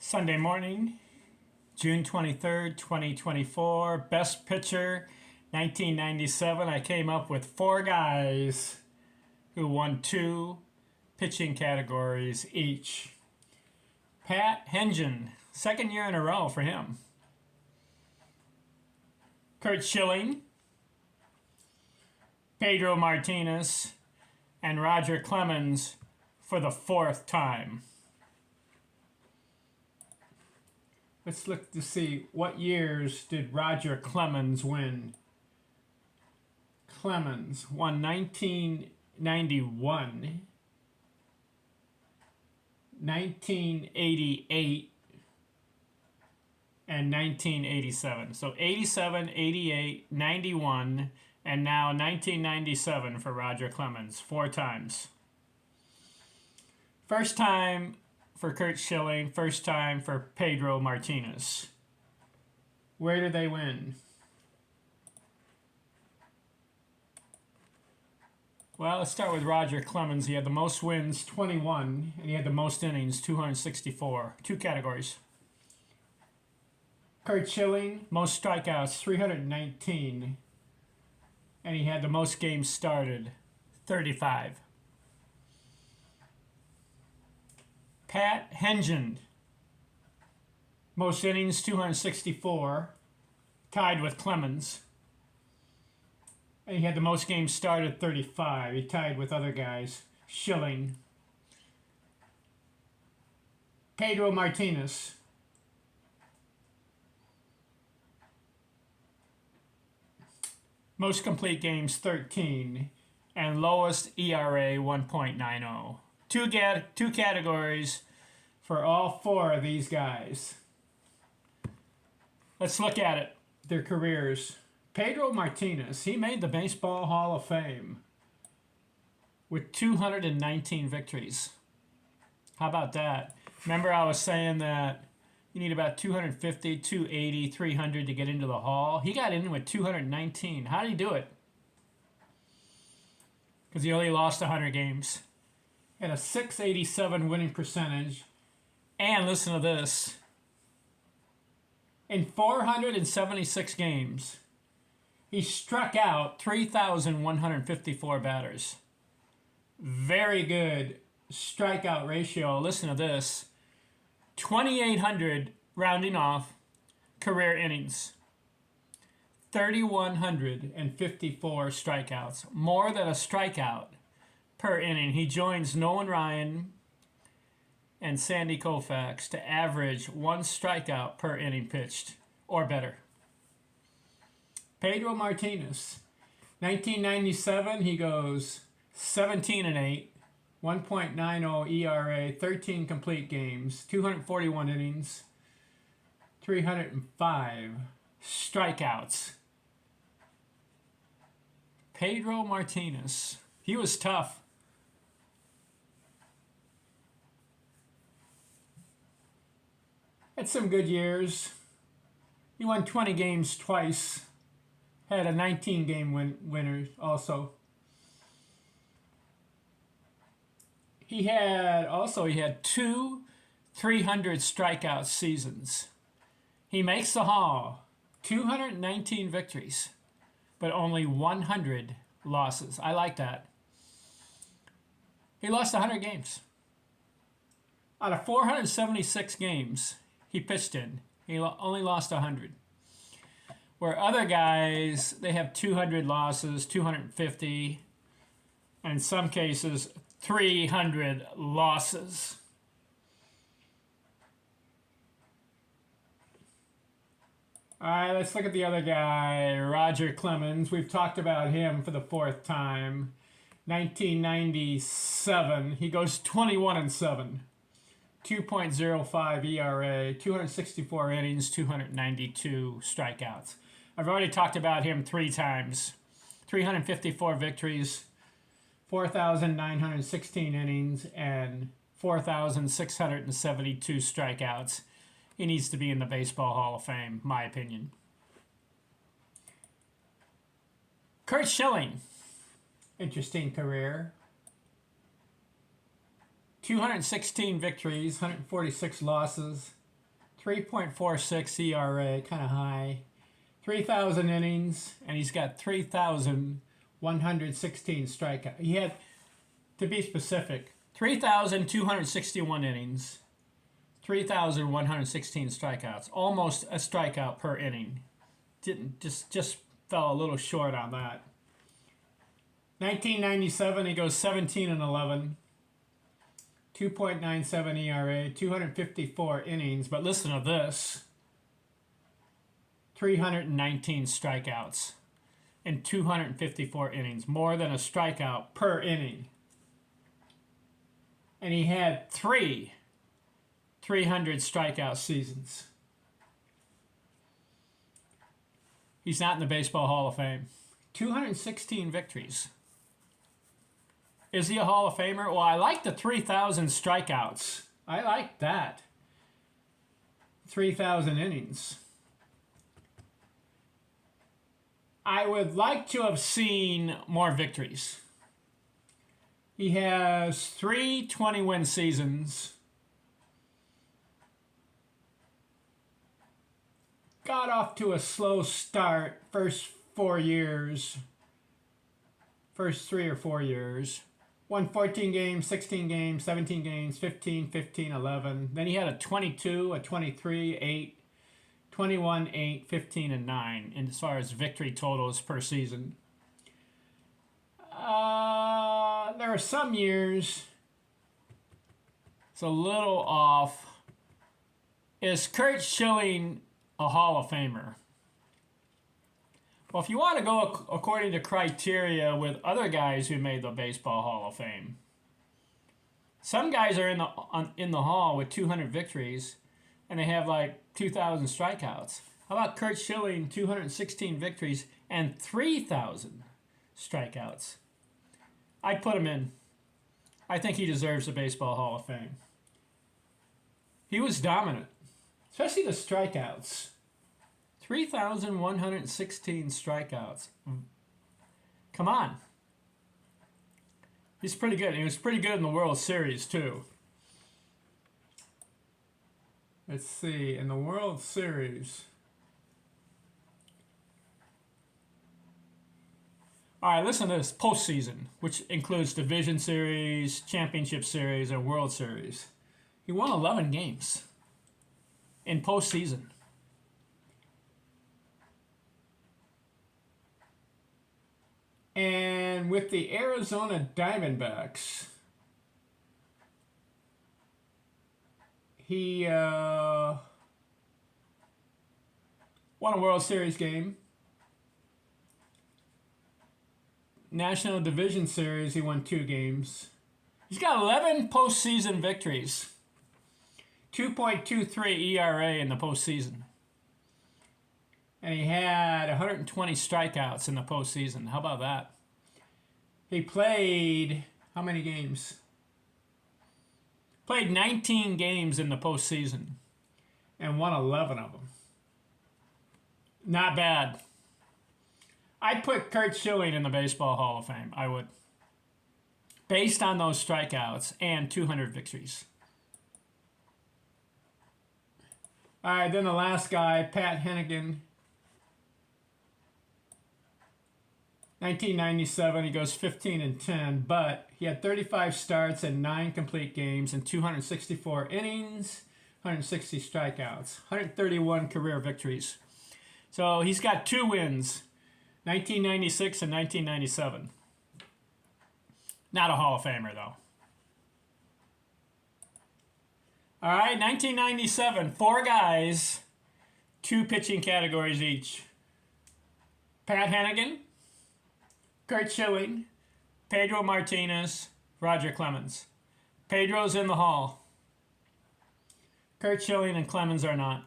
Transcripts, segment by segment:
Sunday morning, June 23rd, 2024. Best pitcher, 1997. I came up with 4 guys who won 2 pitching categories each. Hentgen, second year in a row for him. Schilling, Pedro Martinez, and Roger Clemens for the 4th time. Let's look to see what years did Roger Clemens win. Clemens won 1991, 1988, and 1987. So 87, 88, 91, and now 1997 for Roger Clemens, 4 times. First time for Schilling, first time for Pedro Martinez. Where did they win? Well, let's start with Roger Clemens. He had the most wins, 21, and he had the most innings, 264. 2 categories. Schilling, most strikeouts, 319, and he had the most games started, 35. Hentgen, most innings, 264, tied with Clemens. And he had the most games started, 35. He tied with other guys. Schilling. Pedro Martinez, most complete games, 13, and lowest ERA, 1.90. Two categories for all 4 of these guys. Let's look at it, their careers. Pedro Martinez, he made the Baseball Hall of Fame with 219 victories. How about that? Remember I was saying that you need about 250, 280, 300 to get into the Hall? He got in with 219. How did he do it? Because he only lost 100 games. Had a .687 winning percentage. And listen to this. In 476 games, he struck out 3,154 batters. Very good strikeout ratio. Listen to this. 2,800 rounding off career innings. 3,154 strikeouts. More than a strikeout per inning. He joins Nolan Ryan and Sandy Koufax to average 1 strikeout per inning pitched or better. Pedro Martinez, 1997, he goes 17-8, 1.90 ERA, 13 complete games, 241 innings, 305 strikeouts. Pedro Martinez, he was tough. Had some good years. He won 20 games twice. Had a 19-game winner also. He had 2 300 strikeout seasons. He makes the Hall. 219 victories, but only 100 losses. I like that. He lost 100 games. Out of 476 games he pitched in, he only lost 100. Where other guys, they have 200 losses, 250, and in some cases, 300 losses. All right, let's look at the other guy, Roger Clemens. We've talked about him for the 4th time. 1997, he goes 21-7. 2.05 ERA, 264 innings, 292 strikeouts. I've already talked about him 3 times. 354 victories, 4,916 innings, and 4,672 strikeouts. He needs to be in the Baseball Hall of Fame, my opinion. Schilling, interesting career. 216 victories, 146 losses, 3.46 ERA, kind of high. 3,000 innings, and he's got 3,116 strikeouts. He had, to be specific, 3,261 innings, 3,116 strikeouts. Almost a strikeout per inning. Didn't just fell a little short on that. 1997, he goes 17-11. 2.97 ERA, 254 innings. But listen to this. 319 strikeouts in 254 innings. More than a strikeout per inning. And he had 300 strikeout seasons. He's not in the Baseball Hall of Fame. 216 victories. Is he a Hall of Famer? Well, I like the 3,000 strikeouts. I like that. 3,000 innings. I would like to have seen more victories. He has 3 20-win seasons. Got off to a slow start first 4 years. First 3 or 4 years. Won 14 games, 16 games, 17 games, 15, 15, 11. Then he had a 22, a 23, 8, 21, 8, 15, and 9 as far as victory totals per season. There are some years it's a little off. Is Curt Schilling a Hall of Famer? Well, if you want to go according to criteria with other guys who made the Baseball Hall of Fame, some guys are in the Hall with 200 victories, and they have like 2,000 strikeouts. How about Curt Schilling, 216 victories and 3,000 strikeouts? I'd put him in. I think he deserves the Baseball Hall of Fame. He was dominant, especially the strikeouts. 3,116 strikeouts. Come on. He's pretty good. He was pretty good in the World Series, too. Let's see. In the World Series. All right, listen to this. Postseason, which includes Division Series, Championship Series, and World Series. He won 11 games in postseason. And with the Arizona Diamondbacks, he won a World Series game. National Division Series, he won 2 games. He's got 11 postseason victories. 2.23 ERA in the postseason. And he had 120 strikeouts in the postseason. How about that? He played how many games? Played 19 games in the postseason and won 11 of them. Not bad. I'd put Curt Schilling in the Baseball Hall of Fame. I would. Based on those strikeouts and 200 victories. All right, then the last guy, Pat Hentgen. 1997, he goes 15-10, but he had 35 starts and 9 complete games and 264 innings, 160 strikeouts, 131 career victories. So he's got 2 wins, 1996 and 1997. Not a Hall of Famer, though. All right, 1997, 4 guys, 2 pitching categories each. Pat Hentgen, Curt Schilling, Pedro Martinez, Roger Clemens. Pedro's in the Hall. Curt Schilling and Clemens are not.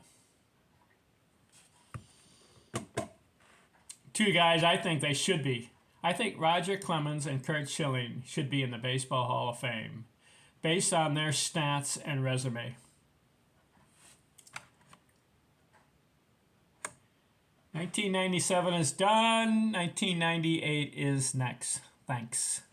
2 guys I think they should be. I think Roger Clemens and Curt Schilling should be in the Baseball Hall of Fame based on their stats and resume. 1997 is done. 1998 is next. Thanks.